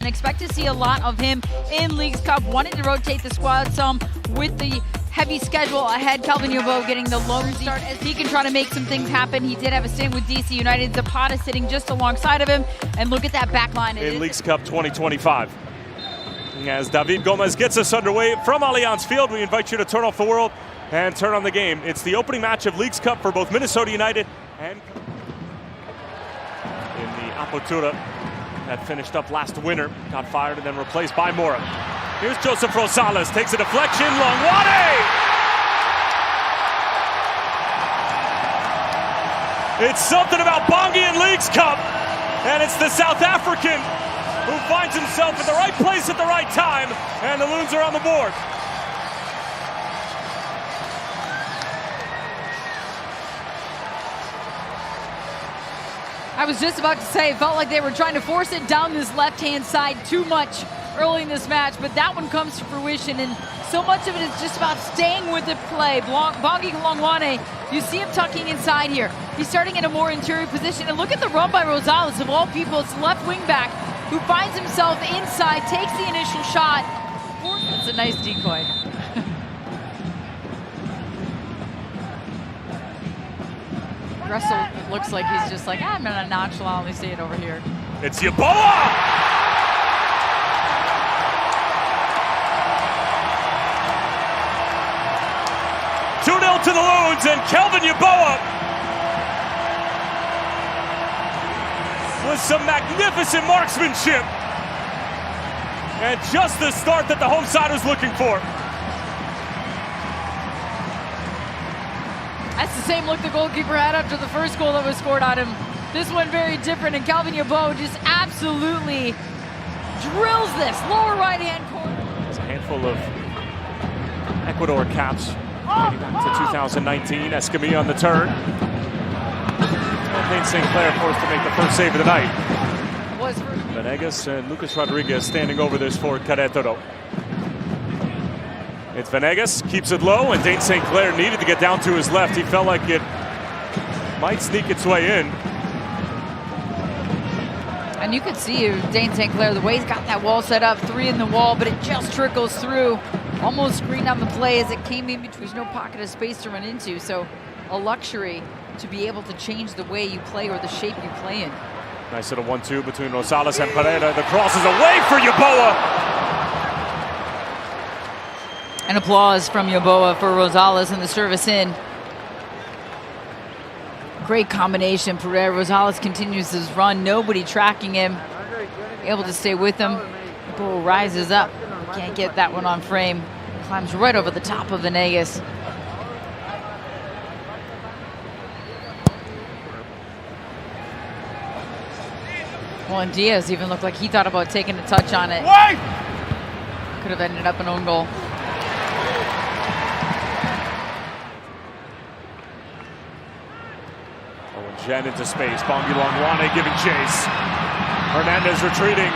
And expect to see a lot of him in Leagues Cup, wanting to rotate the squad some with the heavy schedule ahead. Kelvin Yeboah getting the lone start as he can try to make some things happen. He did have a stint with DC United. Zapata sitting just alongside of him. And look at that back line. In Leagues Cup 2025. As David Gomez gets us underway from Allianz Field, we invite you to turn off the world and turn on the game. It's the opening match of Leagues Cup for both Minnesota United and in the Apertura. That finished up last winter, got fired and then replaced by Mora. Here's Joseph Rosales, takes a deflection, Longwane! It's something about Bongi in Leagues Cup, and it's the South African who finds himself at the right place at the right time, and the Loons are on the board. I was just about to say, it felt like they were trying to force it down this left-hand side too much early in this match, but that one comes to fruition, and so much of it is just about staying with the play. Bongi Longwane, you see him tucking inside here. He's starting in a more interior position, and look at the run by Rosales, of all people. It's left wing back who finds himself inside, takes the initial shot. That's a nice decoy. Russell looks like he's just like, I'm gonna nonchalantly say it over here. It's Yeboah! 2-0 to the Loons, and Kelvin Yeboah with some magnificent marksmanship. And just the start that the home side was looking for. That's the same look the goalkeeper had after the first goal that was scored on him. This one very different, and Kelvin Yeboah just absolutely drills this lower right-hand corner. It's a handful of Ecuador caps dating back to 2019. Escamilla on the turn. Dane St. Clair forced to make the first save of the night. Venegas and Lucas Rodriguez standing over this for Querétaro. It's Venegas, keeps it low, and Dane St. Clair needed to get down to his left. He felt like it might sneak its way in. And you could see Dane St. Clair, the way he's got that wall set up, 3 in the wall, but it just trickles through. Almost screened on the play as it came in between. There's no pocket of space to run into, so a luxury to be able to change the way you play or the shape you play in. Nice little 1-2 between Rosales and Pereira. The cross is away for Yeboah. An applause from Yeboah for Rosales and the service in. Great combination. Pereira Rosales continues his run. Nobody tracking him. Able to stay with him. Yeboah rises up. Can't get that one on frame. Climbs right over the top of Venegas. Well, and Diaz even looked like he thought about taking a touch on it. Could have ended up an own goal. Jen into space. Bongi Longwane giving chase. Hernandez retreating.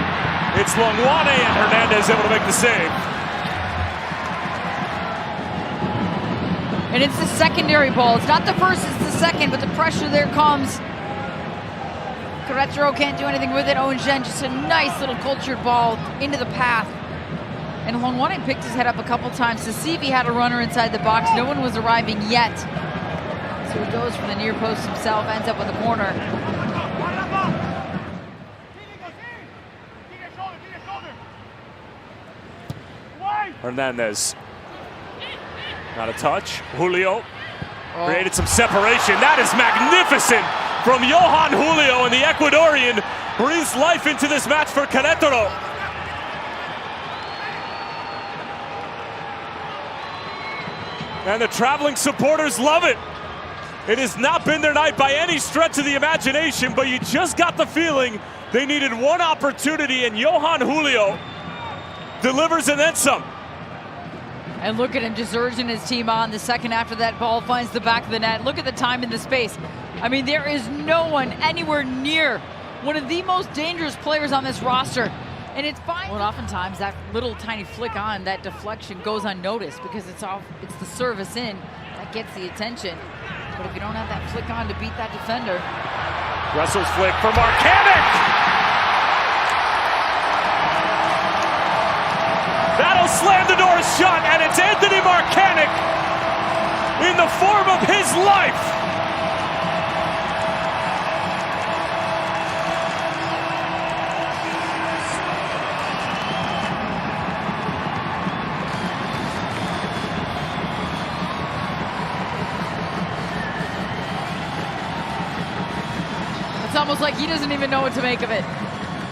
It's Longwane, and Hernandez able to make the save. And it's the secondary ball. It's not the first, it's the second, but the pressure there comes. Querétaro can't do anything with it. Owen Jen, just a nice little cultured ball into the path. And Longwane picked his head up a couple times to see if he had a runner inside the box. No one was arriving yet. So he goes for the near post himself, ends up with a corner. Hernandez. Not a touch. Julio created some separation. That is magnificent from Johan Julio, and the Ecuadorian breathes life into this match for Querétaro. And the traveling supporters love it. It has not been their night by any stretch of the imagination, but you just got the feeling they needed one opportunity, and Johan Julio delivers and then some. And look at him just urging his team on. The second after that ball finds the back of the net. Look at the time and the space. I mean, there is no one anywhere near one of the most dangerous players on this roster. And it's fine. Well, oftentimes that little tiny flick on, that deflection goes unnoticed because it's the service in that gets the attention. But if you don't have that flick on to beat that defender. Russell's flick for Marcanic! slammed the door shut, and it's Anthony Marcanic in the form of his life. It's almost like he doesn't even know what to make of it.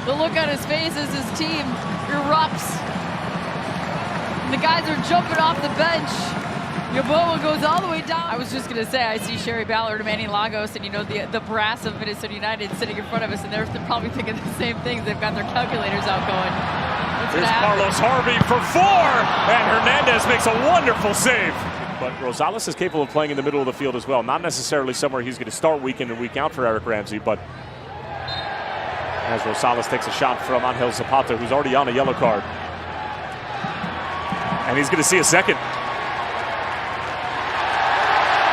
The look on his face as his team erupts. And the guys are jumping off the bench. Yeboah goes all the way down. I was just going to say, I see Sherry Ballard and Manny Lagos and, you know, the brass of Minnesota United sitting in front of us, and they're probably thinking the same things. They've got their calculators out going. Here's Carlos Harvey for 4, and Hernandez makes a wonderful save. But Rosales is capable of playing in the middle of the field as well. Not necessarily somewhere he's going to start week in and week out for Eric Ramsey, but as Rosales takes a shot from Angel Zapata, who's already on a yellow card. And he's going to see a second.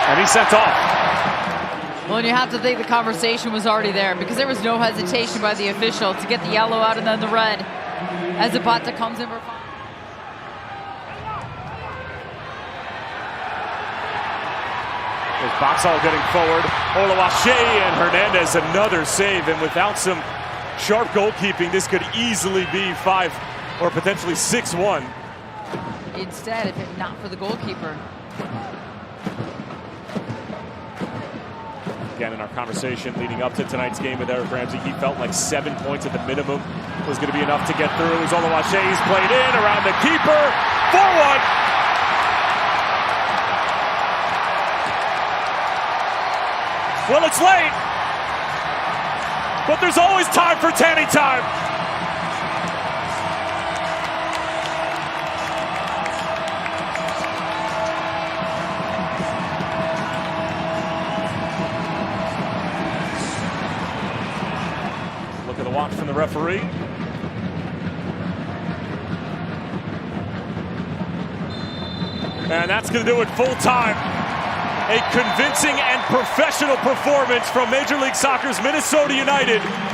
And he's sent off. Well, and you have to think the conversation was already there, because there was no hesitation by the official to get the yellow out and then the red as Zapata comes in for foul. There's Boxall getting forward. Oluwaseyi and Hernandez, another save. And without some sharp goalkeeping, this could easily be 5 or potentially 6-1. Instead, if it not for the goalkeeper. Again, in our conversation leading up to tonight's game with Eric Ramsey, he felt like 7 points at the minimum was going to be enough to get through. As Oluwaseyi's played in around the keeper. 4-1. Well, it's late, but there's always time for Tanny time. Look at the watch from the referee. And that's going to do it full time. A convincing and professional performance from Major League Soccer's Minnesota United.